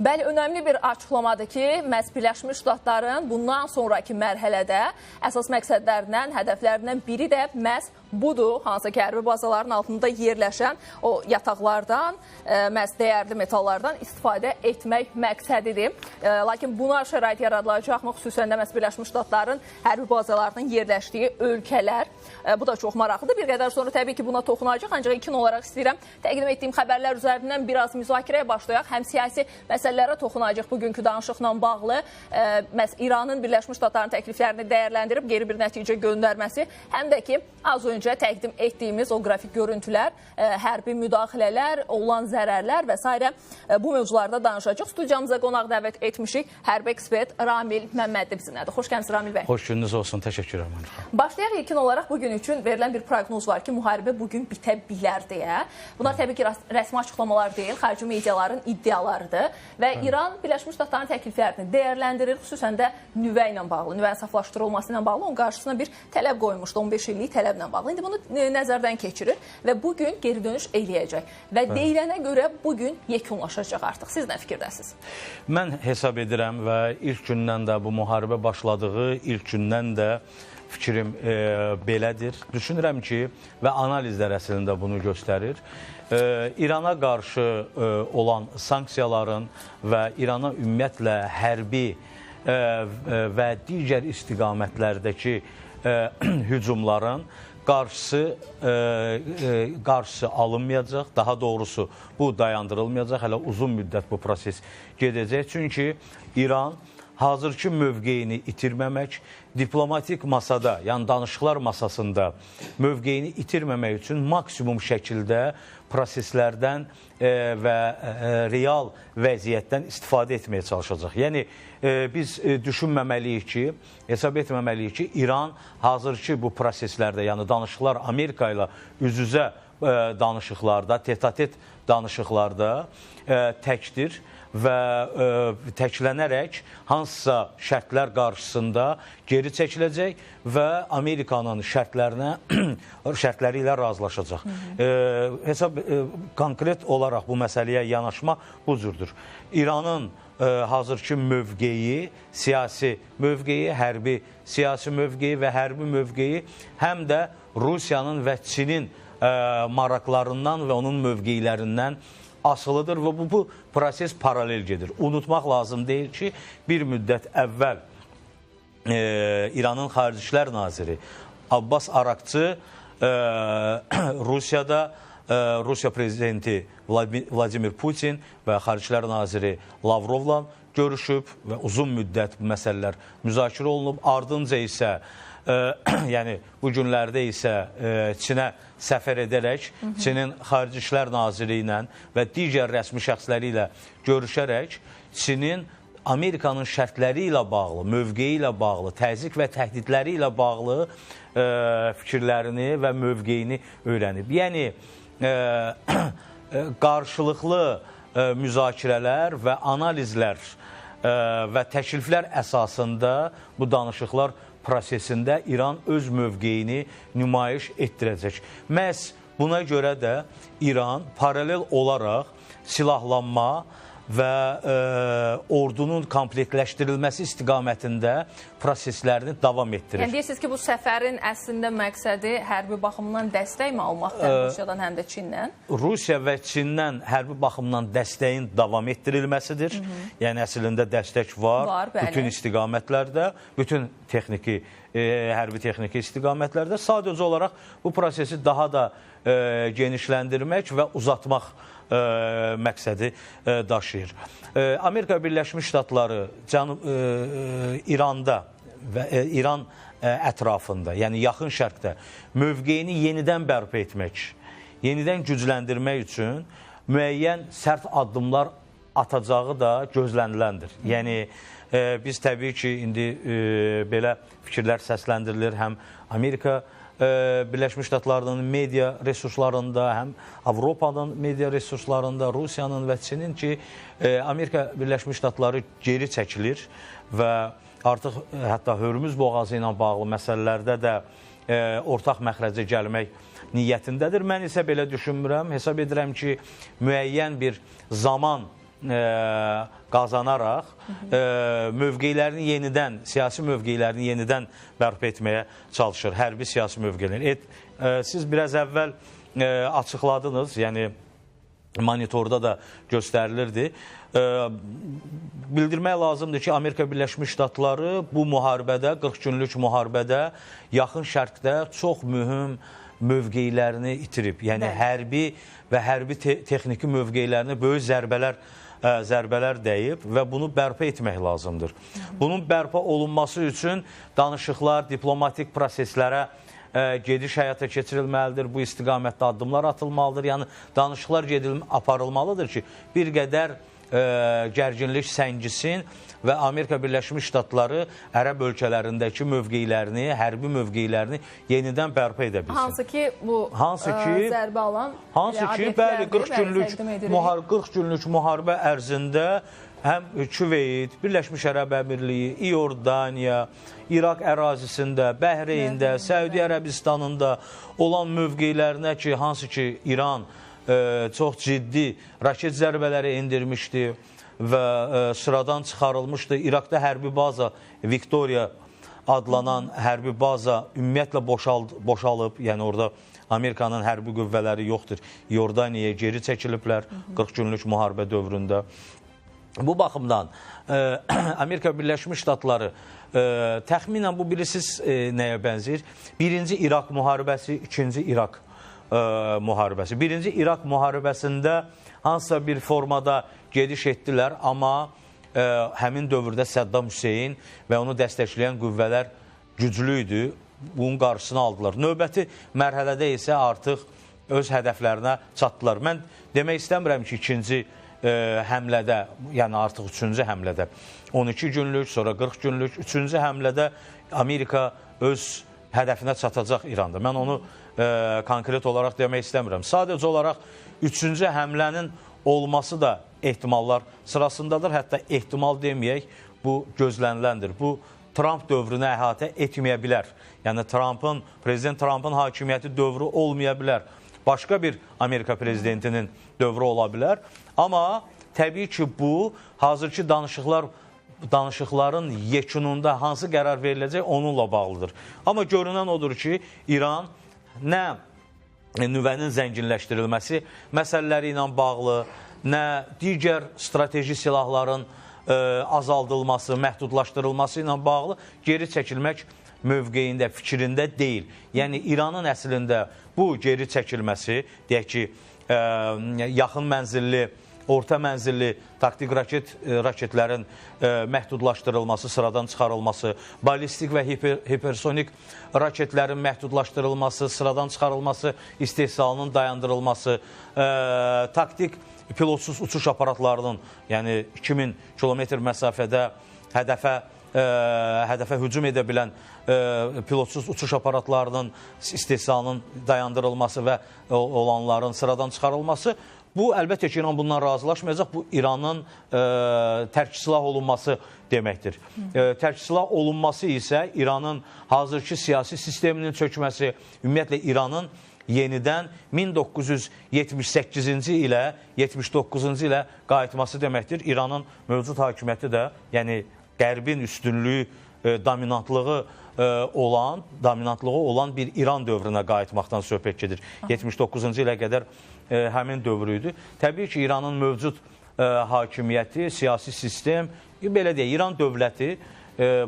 Bəli, önəmli bir açıqlamadır ki, məhz Birləşmiş Ştatların bundan sonraki mərhələdə əsas məqsədlərindən, hədəflərindən biri də məhz budur. Hansı ki, hərbi bazaların altında yerləşən o yataqlardan, məhz dəyərli metallardan istifadə etmək məqsədidir. Lakin buna şərait yaradılacaqmı, xüsusən də məhz Birləşmiş Ştatların hərbi bazalarının yerləşdiyi ölkələr. Bu da çox maraqlıdır. Bir qədər sonra təbii ki, buna toxunacaq. Ancaq ilkin olaraq istəyirəm təqdim etdiyim xəbərlər üzərindən biraz müzakirəyə başlayaq. Həm siyasi məsələlərə toxunacaq bugünkü danışıqla bağlı. Məhz İranın Birləşmiş Ştatların təkliflərini dəyərləndirib geri bir nəticə göndərməsi, həm də ki, az öncə təqdim etdiyimiz o qrafik görüntülər, hərbi müdaxilələr, olan zərərlər və s. Bu mövzularda danışacaq. Studiyamıza qonaq dəvət etmişik. Hərbi ekspert Ramil Məmmədli bizimlədir. Xoş gəlmisiniz Ramil bəy. Xoş gününüz olsun. Təşəkkür ederim. Başlayaq ilkin olaraq bugün üçün verilən bir proqnoz var ki, müharibə bugün bitə bilər deyə. Bunlar təbii ki, rəsmi açıqlamalar deyil, xarici mediaların iddialarıdır və İran Birləşmiş Ştatların təkliflərini dəyərləndirir, xüsusən də nüvə ilə bağlı, nüvənin saflaşdırılması ilə bağlı onun qarşısına bir tələb qoymuşdu, 15 illik tələblə bağlı. İndi bunu nəzərdən keçirir və bugün geri dönüş eləyəcək və deyilənə görə bugün yekunlaşacaq artıq. Siz nə fikirdəsiniz? Mən hesab edirəm və ilk gündən də bu müharibə başladığı ilk gündən də fikrim belədir. Düşünürəm ki, və analizlər əslində bunu göstərir. İrana qarşı olan sanksiyaların və İrana ümumiyyətlə hərbi və digər istiqamətlərdəki hücumların qarşısı alınmayacaq. Daha doğrusu bu dayandırılmayacaq. Hələ uzun müddət bu proses gedəcək. Çünki İran hazırki mövqeyini itirməmək, diplomatik masada, yəni danışıqlar masasında mövqeyini itirməmək üçün maksimum şəkildə proseslərdən və real vəziyyətdən istifadə etməyə çalışacaq. Yəni, biz düşünməməliyik ki, hesab etməməliyik ki, İran hazırki bu proseslərdə, yəni danışıqlar Amerika ilə üz-üzə danışıqlarda, tet-a-tet danışıqlarda təkdir və təklənərək hansısa şərtlər qarşısında geri çəkiləcək və Amerikanın şərtləri ilə razılaşacaq. Konkret olaraq bu məsələyə yanaşma bu cürdür. İranın hazırki mövqeyi, siyasi mövqeyi, hərbi siyasi mövqeyi və hərbi mövqeyi həm də Rusiyanın və Çinin maraqlarından və onun mövqeylərindən asılıdır və bu proses paralel gedir. Unutmaq lazım deyil ki, bir müddət əvvəl İranın Xarici İşlər Naziri Abbas Arakçı Rusiyada Rusiya prezidenti Vladimir Putin və Xarici İşlər Naziri Lavrovla görüşüb və uzun müddət bu məsələlər müzakirə olunub. Ardınca isə yəni bu günlərdə isə Çinə səfər edərək, Çinin Xarici İşlər Naziri ilə və digər rəsmi şəxsləri ilə görüşərək Çinin Amerikanın şərtləri ilə bağlı, mövqeyi ilə bağlı, təzyiq və təhdidləri ilə bağlı fikirlərini və mövqeyini öyrənib. Yəni, qarşılıqlı müzakirələr və analizlər və təkliflər əsasında bu danışıqlar prosesində İran öz mövqeyini nümayiş etdirəcək. Məhz buna görə də İran paralel olaraq silahlanma və ordunun komplektləşdirilməsi istiqamətində proseslərini davam etdirir. Yəni deyirsiniz ki, bu səfərin əslində məqsədi hərbi baxımdan dəstək mi almaqdır Rusiyadan həm də Çindən? Rusiya və Çindən hərbi baxımdan dəstəyin davam etdirilməsidir. Yəni əslində dəstək var bütün istiqamətlərdə, bütün texniki, hərbi texniki istiqamətlərdə. Sadəcə olaraq bu prosesi daha da genişləndirmək və uzatmaq məqsədi daşıyır. Amerika Birləşmiş Ştatları İranda və İran ətrafında, yəni yaxın şərqdə mövqeyini yenidən bərpa etmək, yenidən gücləndirmək üçün müəyyən sərt addımlar atacağı da gözləniləndir. Yəni, biz təbii ki, indi belə fikirlər səsləndirilir həm Amerika Birləşmiş Ştatlarının media resurslarında, həm Avropanın media resurslarında, Rusiyanın və Çinin ki, Amerika Birləşmiş Ştatları geri çəkilir və artıq hətta Hörmüz boğazı ilə bağlı məsələlərdə də ortaq məxrəcə gəlmək niyyətindədir. Mən isə belə düşünmürəm. Hesab edirəm ki, müəyyən bir zaman qazanaraq mövqeylərini yenidən, siyasi mövqeylərini yenidən bərpa etməyə çalışır, hərbi siyasi mövqeylərini. Siz biraz əvvəl açıqladınız, yəni monitorda da göstərilirdi. Bildirmək lazımdır ki, Amerika Birləşmiş Ştatları bu müharibədə, 40 günlük müharibədə yaxın şərqdə çox mühüm mövqeylərini itirib. Yəni hərbi və hərbi texniki mövqeylərinə böyük zərbələr dəyib və bunu bərpa etmək lazımdır. Bunun bərpa olunması üçün danışıqlar, diplomatik proseslərə gediş həyata keçirilməlidir, bu istiqamətdə addımlar atılmalıdır. Yəni danışıqlar aparılmalıdır ki, bir qədər gərginlik səngisin və Amerika Birləşmiş Ştatları ərəb ölkələrindəki mövqeylərini, hərbi mövqeylərini yenidən bərpa edə bilsin. Hansı ki, bu zərbə alan bəli, 40 günlük müharibə ərzində həm Küveyt, Birləşmiş Ərəb Əmirliyi, İordaniya, İraq ərazisində, Bəhreyndə, Səudi Ərəbistanında olan mövqeylərinə ki, hansı ki, İran çox ciddi raket zərbələri endirmişdi və sıradan çıxarılmışdı. İraqda hərbi baza, Victoria adlanan hərbi baza ümumiyyətlə boşalıb, yəni orada Amerikanın hərbi qüvvələri yoxdur. İordaniyaya geri çəkiliblər 40 günlük müharibə dövründə. Bu baxımdan Amerika Birləşmiş Ştatları təxminən bu bilirsiniz nəyə bənzəyir? Birinci İraq müharibəsi, ikinci İraq müharibəsi. Birinci İraq müharibəsində hansısa bir formada gediş etdilər, amma həmin dövrdə Səddam Hüseyin və onu dəstəkləyən qüvvələr güclü idi, bunun qarşısını aldılar. Növbəti mərhələdə isə artıq öz hədəflərinə çatdılar. Mən demək istəmirəm ki, ikinci həmlədə, yəni artıq üçüncü həmlədə 12 günlük, sonra 40 günlük, üçüncü həmlədə Amerika öz hədəfinə çatacaq İranda. Mən onu konkret olaraq demək istəmirəm. Sadəcə olaraq üçüncü həmlənin olması da ehtimallar sırasındadır. Hətta ehtimal deməyək, bu gözləniləndir. Bu Trump dövrünü əhatə etməyə bilər. Yəni Prezident Trumpın hakimiyyəti dövrü olmaya bilər. Başqa bir Amerika prezidentinin dövrü ola bilər. Amma təbii ki, bu hazırki danışıqların yekununda hansı qərar veriləcək onunla bağlıdır. Amma görünən odur ki, İran nə nüvənin zənginləşdirilməsi məsələləri ilə bağlı, nə digər strateji silahların azaldılması, məhdudlaşdırılması ilə bağlı geri çəkilmək mövqeyində, fikrində deyil. Yəni, İranın əslində bu geri çəkilməsi, deyək ki, yaxın mənzilli, orta mənzilli taktik raketlərin məhdudlaşdırılması, sıradan çıxarılması, balistik və hipersonik raketlərin məhdudlaşdırılması, sıradan çıxarılması, istehsalının dayandırılması, taktik pilotsuz uçuş aparatlarının, yəni 2000 kilometr məsafədə hədəfə hücum edə bilən pilotsuz uçuş aparatlarının istehsalının dayandırılması və olanların sıradan çıxarılması, bu əlbəttə ki, İran bundan razılaşmayacaq. Bu İranın tərk silah olunması deməkdir. Tərk silah olunması isə İranın hazırki siyasi sisteminin çökməsi, ümumiyyətlə İranın yenidən 1978-ci ilə 79-cu ilə qayıtması deməkdir. İranın mövcud hakimiyyəti də, yəni Qərbin üstünlüyü, dominantlığı olan bir İran dövrünə qayıtmaqdan söhbət gedir. 79-cu ilə qədər həmin dövrü idi. Təbii ki, İranın mövcud hakimiyyəti, siyasi sistem, belə deyək, İran dövləti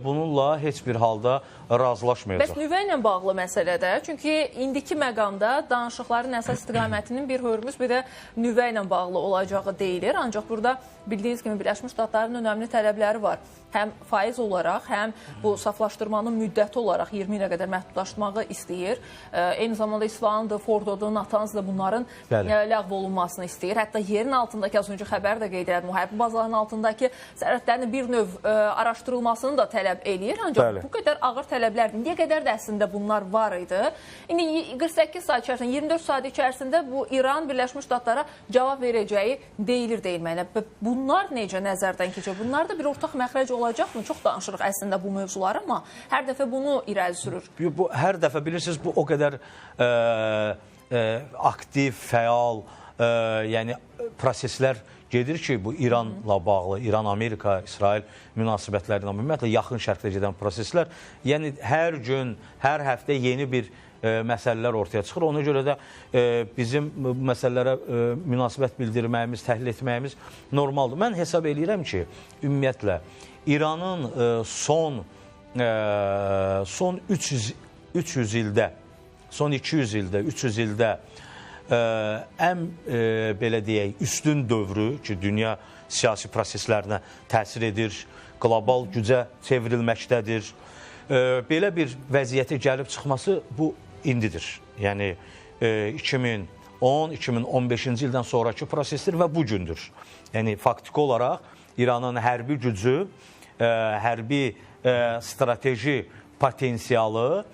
bununla heç bir halda razılaşmayacaq. Bəs nüvə ilə bağlı məsələdə, çünki indiki məqamda danışıqların əsas istiqamətinin bir hörmüz, bir də nüvə ilə bağlı olacağı deyilir. Ancaq burada bildiyiniz kimi Birləşmiş Ştatların önəmli tələbləri var. Həm faiz olaraq, həm bu saflaşdırmanın müddəti olaraq 20 ilə qədər məhdudlaşdırmağı istəyir. Eyni zamanda İsfahandır, Fordodur, Natanzdır bunların ləğv olunmasını istəyir. Hətta yerin altındakı, az öncə xəbər də qeyd edirəm, müharibə bazalarının altındakı sərhədlərin bir növ araşdırılmasını da tələb eləyir. Ancaq bu qədər ağır tələblər, indiyə qədər də əslində bunlar var idi. İndi 48 saat içərisində, 24 saat içərisində bu İran Birləşmiş Ştatlara cavab verəcəyi deyilməklə. Bunlar necə nəzərdən keçir? Bunlar da bir ortaq məxrəc olacaqmı? Çox danışırıq əslində bu mövzuları, amma hər dəfə bunu irəli sürür. Hər dəfə bilirsiniz, bu o qədər aktiv, fəal, yəni proseslər gedir ki, bu İranla bağlı, İran-Amerika, İsrail münasibətlərindən, ümumiyyətlə yaxın şərqdə gedən proseslər, yəni hər gün, hər həftə yeni bir məsələlər ortaya çıxır. Ona görə də bizim bu məsələlərə münasibət bildirməyimiz, təhlil etməyimiz normaldır. Mən hesab edirəm ki, ümumiyyətlə, İranın son 300 ildə, son 200 ildə, 300 ildə ən, belə deyək, üstün dövrü ki, dünya siyasi proseslərinə təsir edir, qlobal gücə çevrilməkdədir. Belə bir vəziyyətə gəlib çıxması bu indidir. Yəni, 2010-2015-ci ildən sonraki prosesdir və bu gündür. Yəni, faktiki olaraq İranın hərbi gücü, hərbi strateji potensialı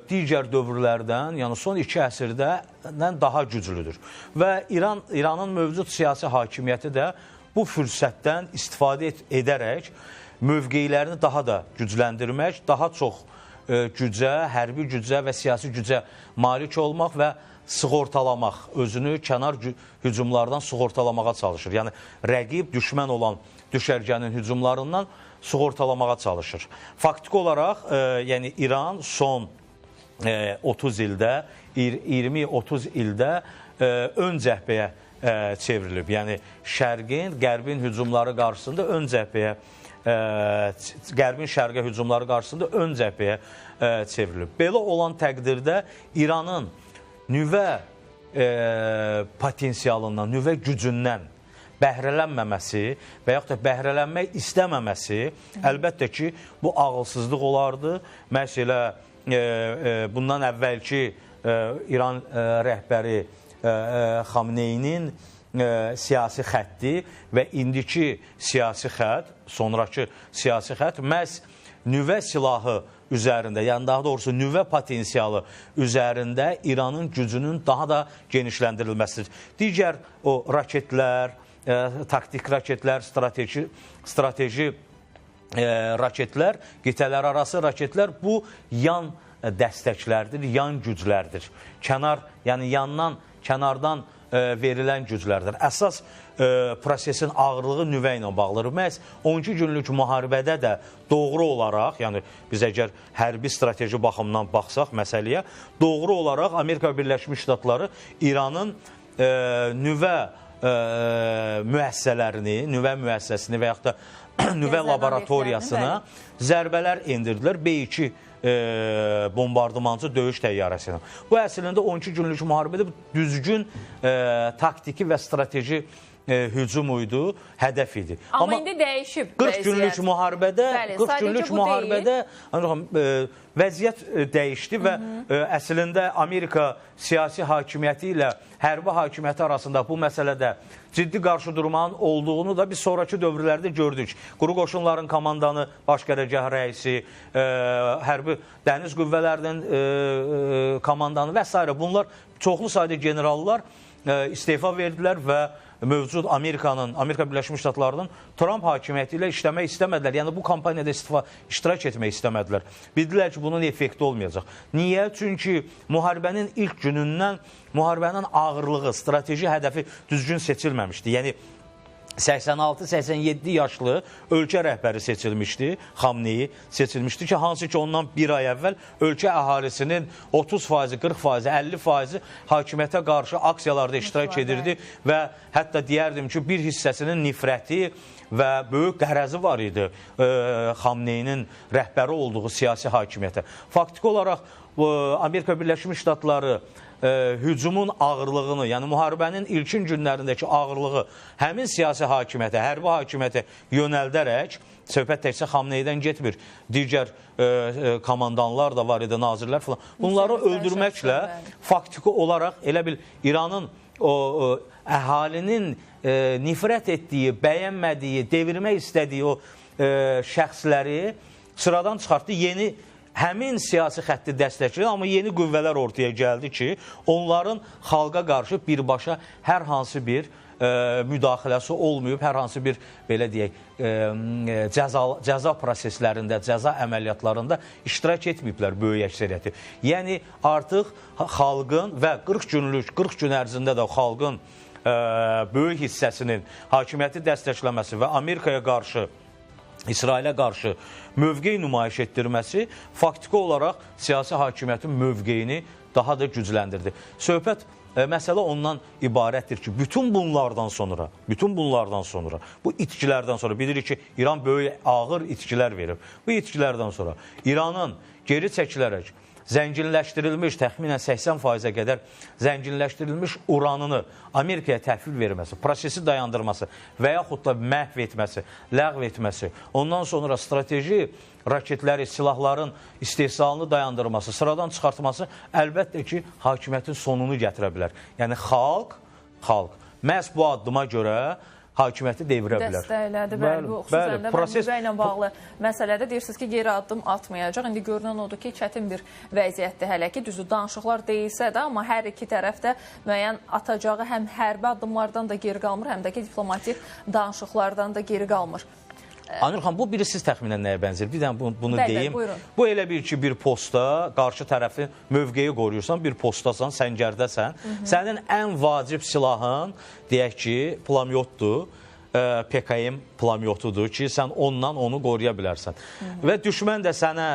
digər dövrlərdən, yəni son 2 əsrdən daha güclüdür. Və İranın mövcud siyasi hakimiyyəti də bu fürsətdən istifadə edərək mövqeylərini daha da gücləndirmək, daha çox gücə, hərbi gücə və siyasi gücə malik olmaq və sığortalamaq, özünü kənar hücumlardan sığortalamağa çalışır. Yəni, rəqib, düşmən olan düşərgənin hücumlarından sığortalamağa çalışır. Faktiki olaraq, yəni İran son 30 ildə, 20-30 ildə ön cəhbəyə çevrilib. Yəni, şərqin, qərbin hücumları qarşısında ön cəhbəyə, qərbin şərqə hücumları qarşısında ön cəhbəyə çevrilib. Belə olan təqdirdə İranın nüvə potensialından, nüvə gücündən bəhrələnməməsi və yaxud da bəhrələnmək istəməməsi əlbəttə ki, bu ağılsızlıq olardı. Məsələ, bundan əvvəlki İran rəhbəri Xamneyinin siyasi xətti və indiki siyasi xətt, sonraki siyasi xətt məhz nüvə silahı üzərində, yəni daha doğrusu nüvə potensialı üzərində İranın gücünün daha da genişləndirilməsidir. Digər o raketlər, taktik raketlər, strateji raketlər, qitələr arası raketlər bu yan dəstəklərdir, yan güclərdir. Kənar, yəni kənardan verilən güclərdir. Əsas prosesin ağırlığı nüvə ilə bağlıdır. Məhz 12 günlük müharibədə də doğru olaraq, yəni biz əgər hərbi strateji baxımdan baxsaq məsələyə, doğru olaraq Amerika Birləşmiş Ştatları İranın nüvə müəssisələrini, nüvə müəssisəsini və yaxud da nüvə laboratoriyasına zərbələr endirdilər. B-2 bombardımancı döyüş təyyarəsindən. Bu əslində 12 günlük müharibədə düzgün taktiki və strateji hücum idi, hədəf idi. Amma indi dəyişib 40 günlük müharibədə vəziyyət dəyişdi və əslində Amerika siyasi hakimiyyəti ilə hərbi hakimiyyəti arasında bu məsələdə ciddi qarşıdurmanın olduğunu da biz sonraki dövrlərdə gördük. Quru qoşunların komandanı, baş qərargah rəisi, hərbi dəniz qüvvələrinin komandanı və s. Bunlar çoxlu sayda generallar istefa verdilər və mövcud Amerika Birləşmiş Ştatlarının Trump hakimiyyəti ilə işləmək istəmədilər. Yəni, bu kampaniyada iştirak etmək istəmədilər. Bildilər ki, bunun effekti olmayacaq. Niyə? Çünki müharibənin ilk günündən müharibənin ağırlığı, strateji hədəfi düzgün seçilməmişdi. Yəni, 86-87 yaşlı ölkə rəhbəri seçilmişdi, Xamneyi seçilmişdi ki, hansı ki ondan bir ay əvvəl ölkə əhalisinin 30%, 40%, 50% hakimiyyətə qarşı aksiyalarda iştirak edirdi və hətta deyərdim ki, bir hissəsinin nifrəti və böyük qərəzi var idi Xamneyinin rəhbəri olduğu siyasi hakimiyyətə. Faktiki olaraq Amerika Birləşmiş Ştatları hücumun ağırlığını, yəni müharibənin ilkin günlərindəki ağırlığı həmin siyasi hakimiyyətə, hərbi hakimiyyətə yönəldərək, söhbət təkcə Xamneydən getmir, digər komandanlar da var idi, nazirlər falan, bunları öldürməklə faktiki olaraq elə bil İranın əhalinin nifrət etdiyi, bəyənmədiyi, devirmək istədiyi o şəxsləri sıradan çıxartdı, yeni həmin siyasi xətti dəstəkləyir, amma yeni qüvvələr ortaya gəldi ki, onların xalqa qarşı birbaşa hər hansı bir müdaxiləsi olmayıb, hər hansı bir, belə deyək, cəza proseslərində, cəza əməliyyatlarında iştirak etməyiblər böyük əksəriyyəti. Yəni, artıq xalqın və 40 gün ərzində də xalqın böyük hissəsinin hakimiyyəti dəstəkləməsi və Amerikaya qarşı, İsrailə qarşı mövqe nümayiş etdirməsi faktiki olaraq siyasi hakimiyyətin mövqeyini daha da gücləndirdi. Söhbət, məsələ ondan ibarətdir ki, bütün bunlardan sonra, bu itkilərdən sonra, bilirik ki, İran böyük ağır itkilər verir. Bu itkilərdən sonra İranın geri çəkilərək zənginləşdirilmiş, təxminən 80%-ə qədər zənginləşdirilmiş uranını Amerikaya təhvil verməsi, prosesi dayandırması və yaxud da məhv etməsi, ləğv etməsi, ondan sonra strateji raketləri, silahların istehsalını dayandırması, sıradan çıxartması əlbəttə ki, hakimiyyətin sonunu gətirə bilər. Yəni, xalq məhz bu addıma görə hakimiyyəti devirə bilər. Dəstəklədi, bəli, bu xüsusən də mövqe ilə bağlı məsələdə deyirsiniz ki, geri addım atmayacaq. İndi görünən odur ki, çətin bir vəziyyətdir hələ ki, düzü danışıqlar deyilsə də, amma hər iki tərəf də müəyyən atacağı həm hərbi addımlardan da geri qalmır, həm də ki, diplomatik danışıqlardan da geri qalmır. Anur xan, bu biri siz təxminən nəyə bənzər? Bir dənə bunu deyim. Buyurun. Bu elə bir ki, bir postda qarşı tərəfin mövqeyi qoruyursan, bir postdasan, səngərdəsən. Sənin ən vacib silahın, deyək ki, plamyotdur, PKM plamyotudur ki, sən onunla onu qoruya bilərsən. Və düşmən də sənə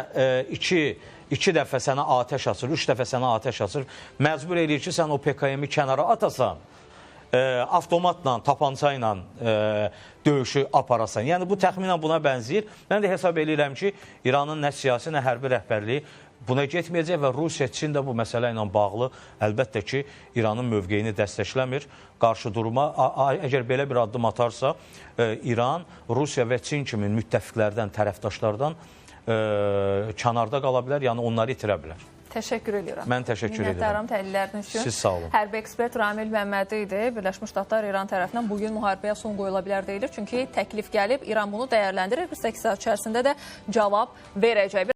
iki dəfə sənə atəş açır, 3 dəfə sənə atəş açır, məcbur eləyir ki, sən o PKM-i kənara atasan, avtomatla, tapanca ilə döyüşü aparasan. Yəni, bu təxminən buna bənzəyir. Mən də hesab edirəm ki, İranın nə siyasi, nə hərbi rəhbərliyi buna getməyəcək və Rusiya, Çin də bu məsələ ilə bağlı əlbəttə ki, İranın mövqeyini dəstəkləmir. Qarşı duruma, əgər belə bir addım atarsa, İran, Rusiya və Çin kimi müttəfiqlərdən, tərəfdaşlardan kənarda qala bilər, yəni onları itirə bilər. Təşəkkür edirəm. Mən təşəkkür edirəm. Minnətdaram təhlilləriniz üçün. Siz sağ olun. Hərbi ekspert Ramil Məmmədi idi. Birləşmiş Ştatlar İran tərəfindən bugün müharibəyə son qoyula bilər deyilir. Çünki təklif gəlib, İran bunu dəyərləndirir. 48 saat içərisində də cavab verəcək.